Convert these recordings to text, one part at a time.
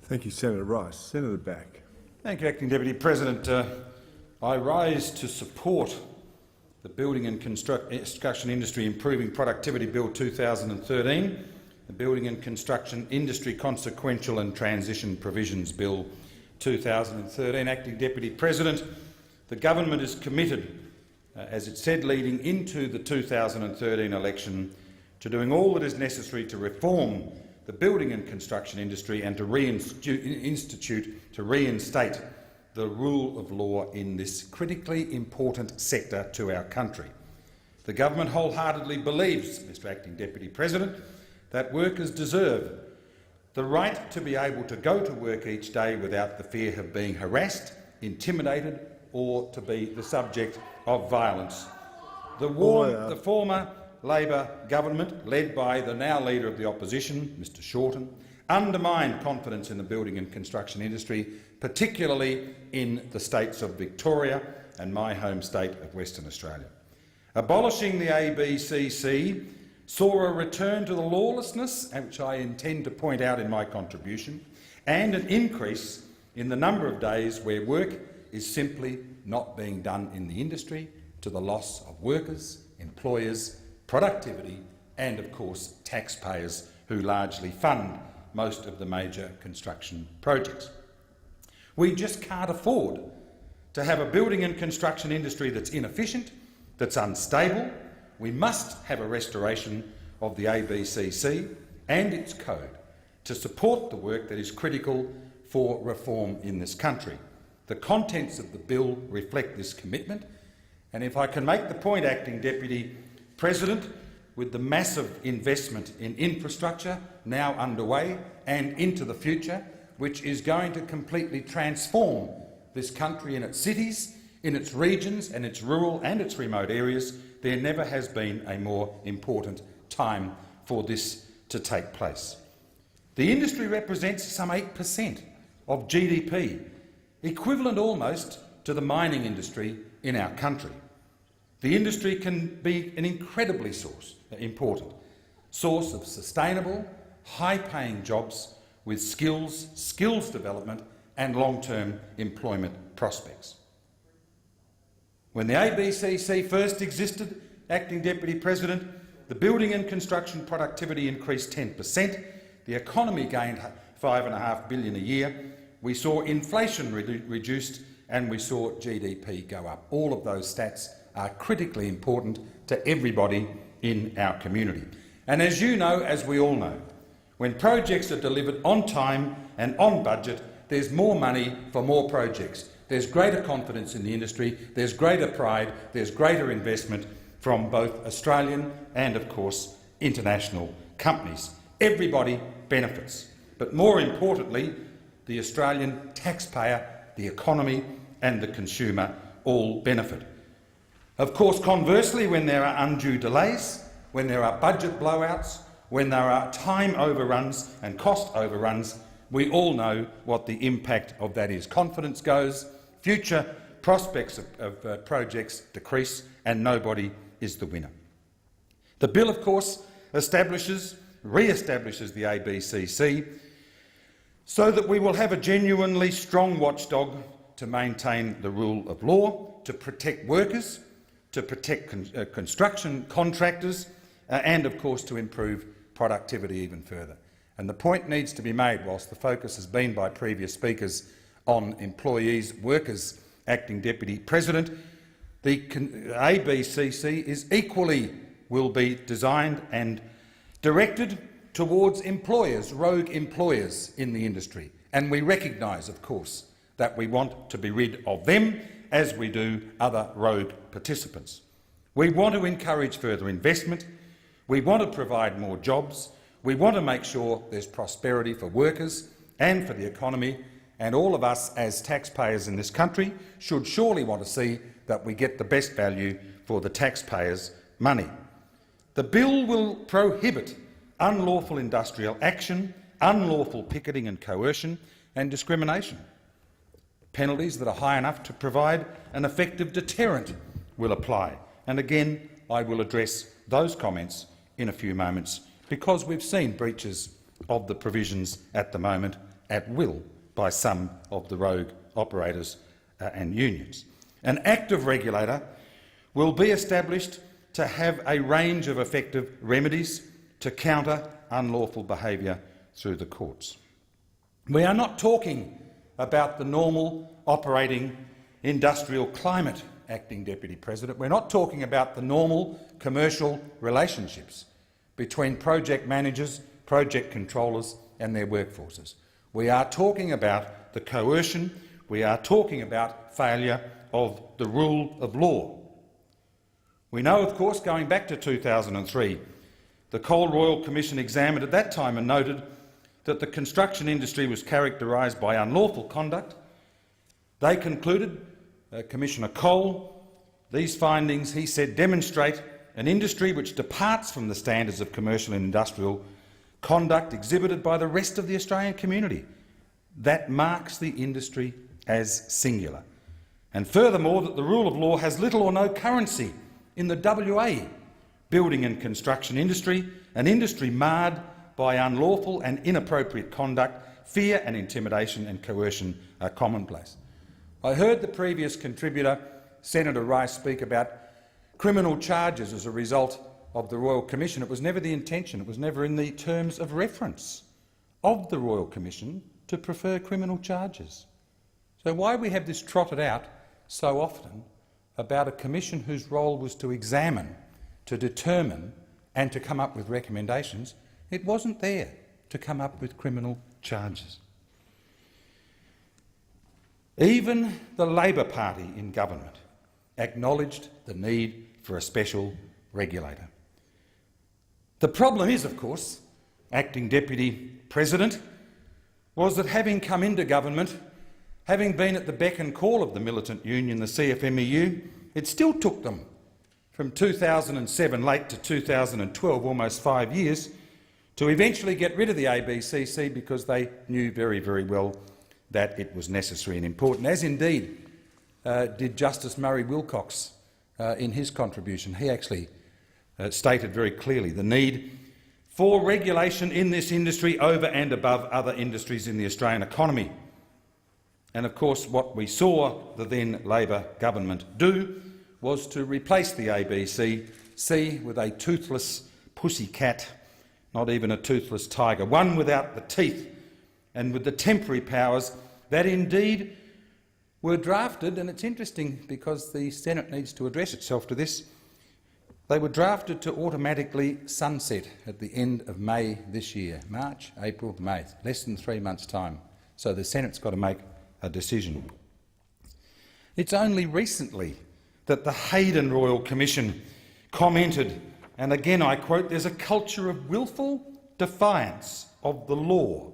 Thank you, Senator Rice. Senator Back. Thank you, Acting Deputy President. I rise to support the Building and Construction Industry Improving Productivity Bill 2013, the Building and Construction Industry Consequential and Transition Provisions Bill 2013. Acting Deputy President, the government is committed, as it said leading into the 2013 election, to doing all that is necessary to reform the building and construction industry and to reinstate the rule of law in this critically important sector to our country. The government wholeheartedly believes, Mr Acting Deputy President, that workers deserve the right to be able to go to work each day without the fear of being harassed, intimidated or to be the subject of violence. The former Labor government, led by the now Leader of the Opposition, Mr Shorten, undermined confidence in the building and construction industry, particularly in the states of Victoria and my home state of Western Australia. Abolishing the ABCC saw a return to the lawlessness, which I intend to point out in my contribution, and an increase in the number of days where work is simply not being done in the industry, to the loss of workers, employers, productivity and, of course, taxpayers who largely fund most of the major construction projects. We just can't afford to have a building and construction industry that's inefficient, that's unstable. We must have a restoration of the ABCC and its code to support the work that is critical for reform in this country. The contents of the bill reflect this commitment, and if I can make the point, Acting Deputy President, with the massive investment in infrastructure now underway and into the future, which is going to completely transform this country in its cities, in its regions and its rural and its remote areas, there never has been a more important time for this to take place. The industry represents some 8% of GDP, equivalent almost to the mining industry in our country. The industry can be an incredibly important source of sustainable, high-paying jobs with skills development and long-term employment prospects. When the ABCC first existed, Acting Deputy President, the building and construction productivity increased 10%, the economy gained $5.5 billion a year, we saw inflation reduced and we saw GDP go up. All of those stats are critically important to everybody in our community. And as you know, as we all know, when projects are delivered on time and on budget, there's more money for more projects. There's greater confidence in the industry, there's greater pride, there's greater investment from both Australian and, of course, international companies. Everybody benefits. But more importantly, the Australian taxpayer, the economy and the consumer all benefit. Of course, conversely, when there are undue delays, when there are budget blowouts, when there are time overruns and cost overruns, we all know what the impact of that is. Confidence goes, future prospects of projects decrease, and nobody is the winner. The bill, of course, re-establishes the ABCC so that we will have a genuinely strong watchdog to maintain the rule of law, to protect workers, to protect construction contractors and, of course, to improve productivity even further. And the point needs to be made, whilst the focus has been by previous speakers on employees, workers, Acting Deputy President, the ABCC will be designed and directed towards employers, rogue employers in the industry. And we recognise, of course, that we want to be rid of them as we do other rogue participants. We want to encourage further investment, we want to provide more jobs, we want to make sure there's prosperity for workers and for the economy, and all of us as taxpayers in this country should surely want to see that we get the best value for the taxpayers' money. The bill will prohibit unlawful industrial action, unlawful picketing and coercion and discrimination. Penalties that are high enough to provide an effective deterrent will apply. And again, I will address those comments in a few moments, because we've seen breaches of the provisions at the moment at will by some of the rogue operators and unions. An active regulator will be established to have a range of effective remedies to counter unlawful behaviour through the courts. We are not talking about the normal operating industrial climate, Acting Deputy President. We're not talking about the normal commercial relationships between project managers, project controllers and their workforces. We are talking about the coercion, we are talking about failure of the rule of law. We know, of course, going back to 2003, the Coal Royal Commission examined at that time and noted that the construction industry was characterised by unlawful conduct. They concluded, Commissioner Cole, these findings, he said, demonstrate an industry which departs from the standards of commercial and industrial conduct exhibited by the rest of the Australian community. That marks the industry as singular. And furthermore, that the rule of law has little or no currency in the WA building and construction industry, an industry marred by unlawful and inappropriate conduct. Fear and intimidation and coercion are commonplace. I heard the previous contributor, Senator Rice, speak about criminal charges as a result of the Royal Commission. It was never the intention, it was never in the terms of reference of the Royal Commission to prefer criminal charges. So why we have this trotted out so often about a commission whose role was to examine, to determine and to come up with recommendations? It wasn't there to come up with criminal charges. Even the Labor Party in government acknowledged the need for a special regulator. The problem is, of course, Acting Deputy President, was that having come into government, having been at the beck and call of the militant union, the CFMEU, it still took them from 2007 late to 2012, almost 5 years, to eventually get rid of the ABCC because they knew very, very well that it was necessary and important, as indeed did Justice Murray Wilcox in his contribution. He actually stated very clearly the need for regulation in this industry over and above other industries in the Australian economy. And of course what we saw the then Labor government do was to replace the ABCC with a toothless pussycat, not even a toothless tiger, one without the teeth and with the temporary powers that indeed were drafted, and it's interesting because the Senate needs to address itself to this, they were drafted to automatically sunset at the end of May this year. March, April, May, less than 3 months' time. So the Senate's got to make a decision. It's only recently that the Hayden Royal Commission commented, and again I quote, "There's a culture of wilful defiance of the law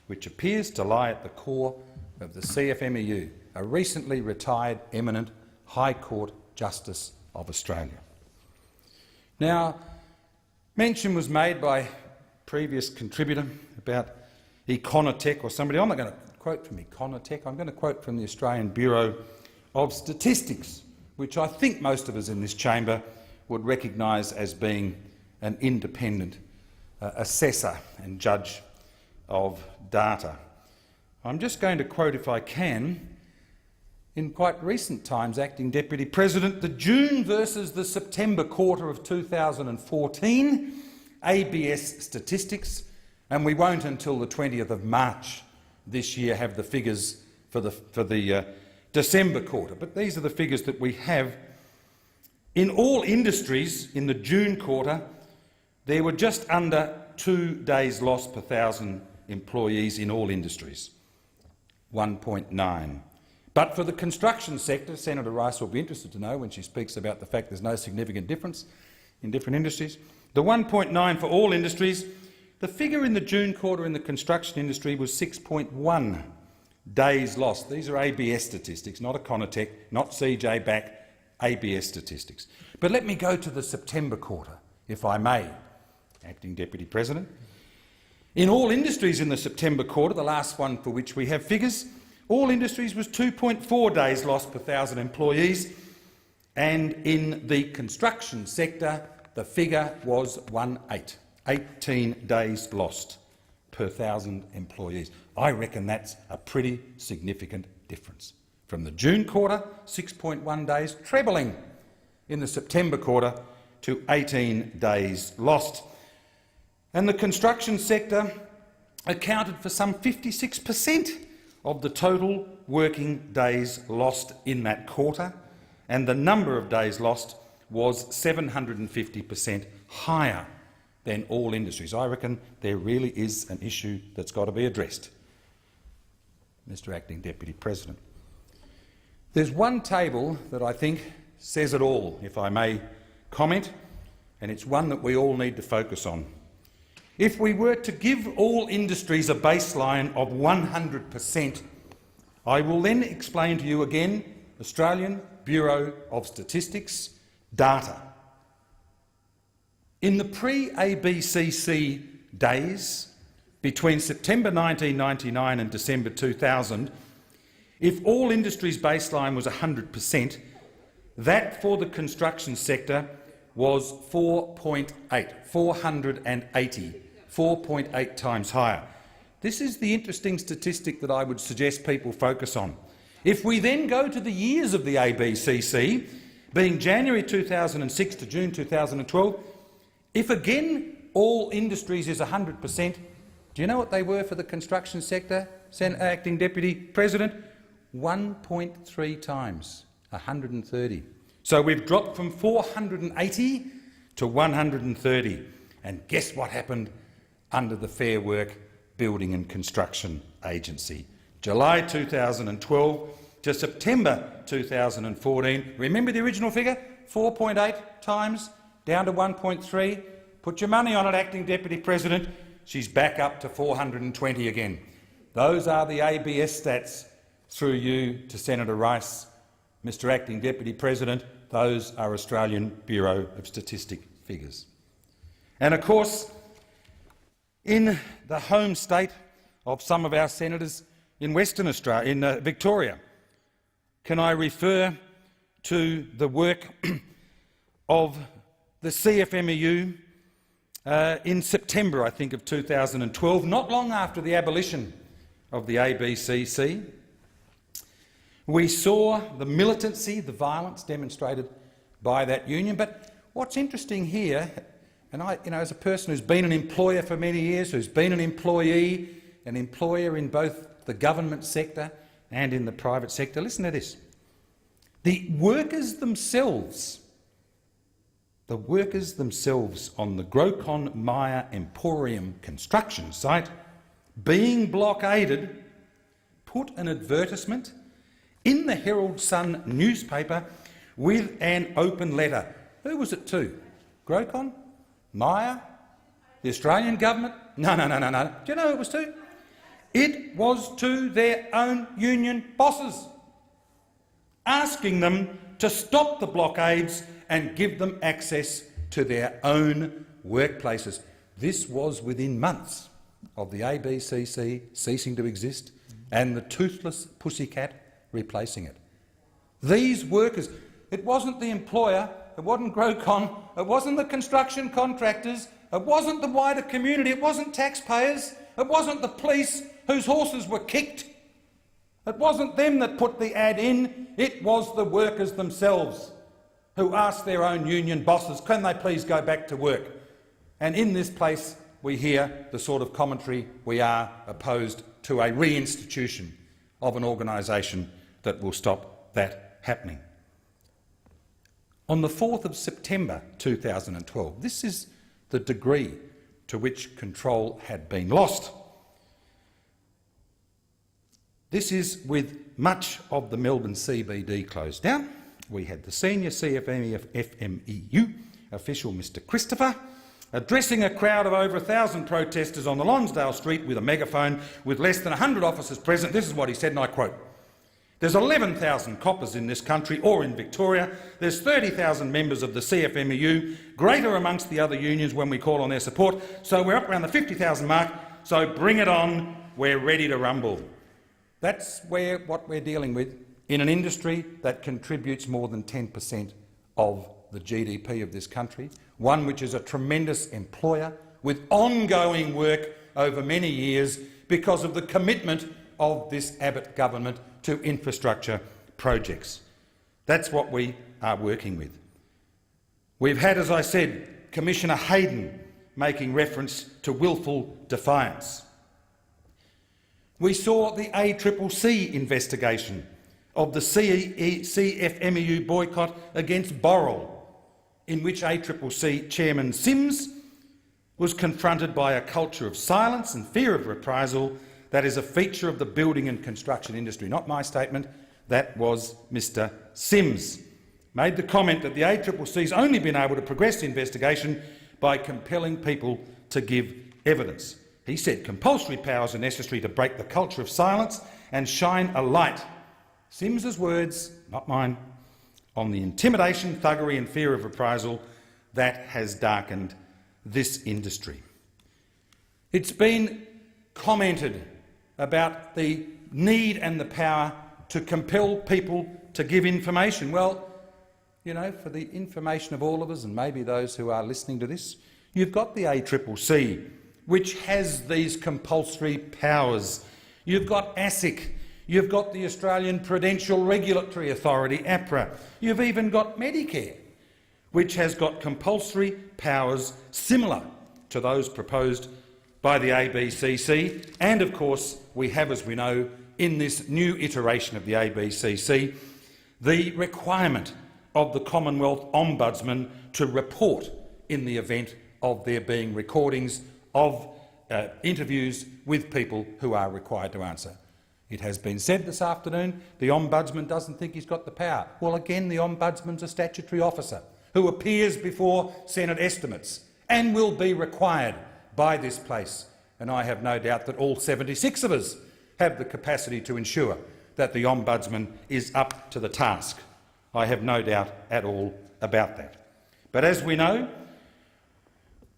which appears to lie at the core of the CFMEU, a recently retired eminent High Court Justice of Australia." Now, mention was made by previous contributor about Econotech or somebody. I'm not going to quote from Econotech, I'm going to quote from the Australian Bureau of Statistics, which I think most of us in this chamber would recognise as being an independent assessor and judge of data. I'm just going to quote, if I can, in quite recent times, Acting Deputy President, the June versus the September quarter of 2014 ABS statistics, and we won't until the 20th of March this year have the figures for the December quarter. But these are the figures that we have. In all industries in the June quarter, there were just under 2 days lost per 1,000 employees in all industries, 1.9. But for the construction sector, Senator Rice will be interested to know when she speaks about the fact there's no significant difference in different industries, the 1.9 for all industries, the figure in the June quarter in the construction industry was 6.1 days lost. These are ABS statistics, not Econotech, not CJ back, ABS statistics. But let me go to the September quarter, if I may, Acting Deputy President. In all industries in the September quarter, the last one for which we have figures, all industries was 2.4 days lost per 1,000 employees, and in the construction sector the figure was 18 days lost per per 1,000 employees. I reckon that's a pretty significant difference. From the June quarter, 6.1 days, trebling in the September quarter to 18 days lost. And the construction sector accounted for some 56% of the total working days lost in that quarter, and the number of days lost was 750% higher than all industries. I reckon there really is an issue that's got to be addressed, Mr Acting Deputy President. There's one table that I think says it all, if I may comment, and it's one that we all need to focus on. If we were to give all industries a baseline of 100%, I will then explain to you again Australian Bureau of Statistics data. In the pre-ABCC days, between September 1999 and December 2000, if all industries' baseline was 100%, that for the construction sector was 4.8 times higher. This is the interesting statistic that I would suggest people focus on. If we then go to the years of the ABCC, being January 2006 to June 2012, if again all industries is 100%, do you know what they were for the construction sector, Acting Deputy President? 1.3 times, 130. So we've dropped from 480 to 130. And guess what happened under the Fair Work Building and Construction Agency? July 2012 to September 2014. Remember the original figure? 4.8 times, down to 1.3. Put your money on it, Acting Deputy President. She's back up to 420 again. Those are the ABS stats through you to Senator Rice. Mr Acting Deputy President, those are Australian Bureau of Statistics figures. And of course, in the home state of some of our senators in Western Australia, in Victoria, can I refer to the work of the CFMEU in September, I think, of 2012, not long after the abolition of the ABCC. We saw the militancy, the violence demonstrated by that union. But what's interesting here, and as a person who's been an employer for many years, who's been an employee, an employer in both the government sector and in the private sector, listen to this. The workers themselves on the Grocon Maya Emporium construction site, being blockaded, put an advertisement in the Herald Sun newspaper with an open letter. Who was it to? Grocon? Maya? The Australian government? No. Do you know who it was to? It was to their own union bosses, asking them to stop the blockades and give them access to their own workplaces. This was within months of the ABCC ceasing to exist and the toothless pussycat replacing it. These workers, it wasn't the employer, it wasn't Grocon, it wasn't the construction contractors, it wasn't the wider community, it wasn't taxpayers, it wasn't the police whose horses were kicked. It wasn't them that put the ad in, it was the workers themselves who asked their own union bosses, can they please go back to work? And in this place we hear the sort of commentary we are opposed to a reinstitution of an organisation that will stop that happening. On the 4th of September 2012, this is the degree to which control had been lost. This is with much of the Melbourne CBD closed down. We had the senior CFMEU official, Mr Christopher, addressing a crowd of over 1,000 protesters on the Lonsdale Street with a megaphone with less than 100 officers present. This is what he said, and I quote, "There's 11,000 coppers in this country or in Victoria. There's 30,000 members of the CFMEU, greater amongst the other unions when we call on their support. So we're up around the 50,000 mark, so bring it on, we're ready to rumble." That's what we're dealing with in an industry that contributes more than 10% of the GDP of this country, one which is a tremendous employer with ongoing work over many years because of the commitment of this Abbott government to infrastructure projects. That's what we are working with. We've had, as I said, Commissioner Hayden making reference to willful defiance. We saw the ACCC investigation of the CFMEU boycott against Boral, in which ACCC Chairman Sims was confronted by a culture of silence and fear of reprisal that is a feature of the building and construction industry. Not my statement, that was Mr Sims. Made the comment that the ACCC's only been able to progress the investigation by compelling people to give evidence. He said compulsory powers are necessary to break the culture of silence and shine a light, Sims's words, not mine, on the intimidation, thuggery and fear of reprisal that has darkened this industry. It's been commented about the need and the power to compel people to give information. Well, you know, for the information of all of us and maybe those who are listening to this, you've got the ACCC, which has these compulsory powers. You've got ASIC. You've got the Australian Prudential Regulatory Authority, APRA. You've even got Medicare, which has got compulsory powers similar to those proposed by the ABCC. And, of course, we have, as we know, in this new iteration of the ABCC, the requirement of the Commonwealth Ombudsman to report in the event of there being recordings of interviews with people who are required to answer. It has been said this afternoon the Ombudsman doesn't think he's got the power. Well, again, the Ombudsman's a statutory officer who appears before Senate estimates and will be required by this place. And I have no doubt that all 76 of us have the capacity to ensure that the Ombudsman is up to the task. I have no doubt at all about that. But as we know,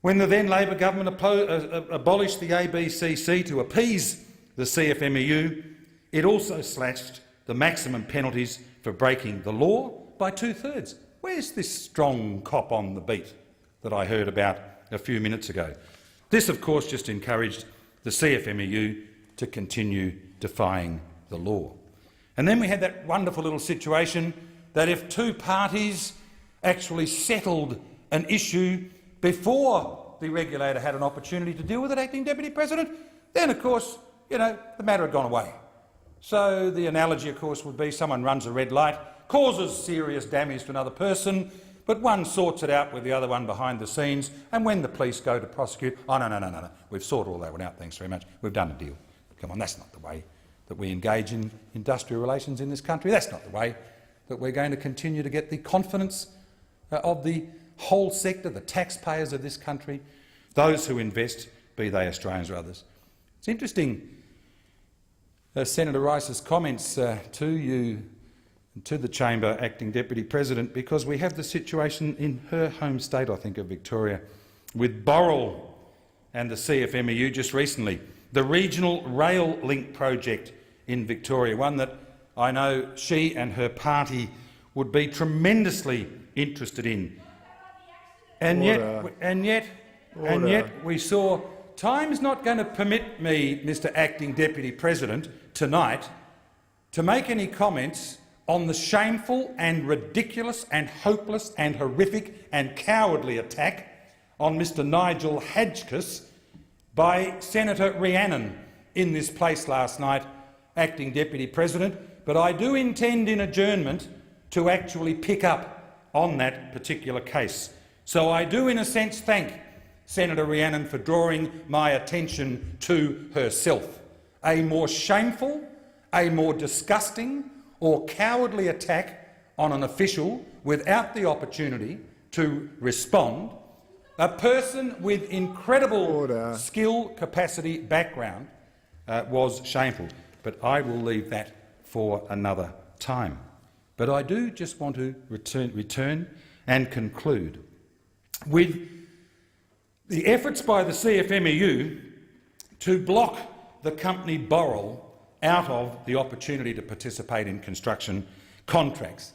when the then Labor government abolished the ABCC to appease the CFMEU, it also slashed the maximum penalties for breaking the law by 2/3. Where's this strong cop on the beat that I heard about a few minutes ago? This, of course, just encouraged the CFMEU to continue defying the law. And then we had that wonderful little situation that if two parties actually settled an issue before the regulator had an opportunity to deal with it, Acting Deputy President, then, of course, you know, the matter had gone away. So the analogy, of course, would be someone runs a red light, causes serious damage to another person, but one sorts it out with the other one behind the scenes, and when the police go to prosecute, oh, no, we've sorted all that one out, thanks very much, we've done a deal. Come on, that's not the way that we engage in industrial relations in this country. That's not the way that we're going to continue to get the confidence of the whole sector, the taxpayers of this country, those who invest, be they Australians or others. It's interesting, Senator Rice's comments to you and to the chamber, Acting Deputy President, because we have the situation in her home state, I think, of Victoria, with Boral and the CFMEU just recently, the regional rail link project in Victoria, one that I know she and her party would be tremendously interested in. And yet we saw time's not going to permit me, Mr Acting Deputy President, tonight to make any comments on the shameful and ridiculous and hopeless and horrific and cowardly attack on Mr Nigel Hadgkiss by Senator Rhiannon in this place last night, Acting Deputy President, but I do intend in adjournment to actually pick up on that particular case. So I do, in a sense, thank Senator Rhiannon for drawing my attention to herself. A more shameful, a more disgusting or cowardly attack on an official without the opportunity to respond, a person with incredible skill, capacity, background, was shameful. But I will leave that for another time. But I do just want to return and conclude with the efforts by the CFMEU to block the company Boral out of the opportunity to participate in construction contracts.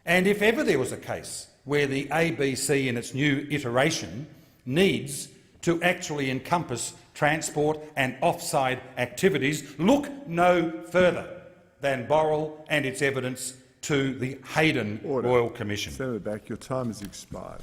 And if ever there was a case where the ABC in its new iteration needs to actually encompass transport and offside activities, look no further than Borrell and its evidence to the Hayden Order. Royal Commission. Senator Back, your time has expired.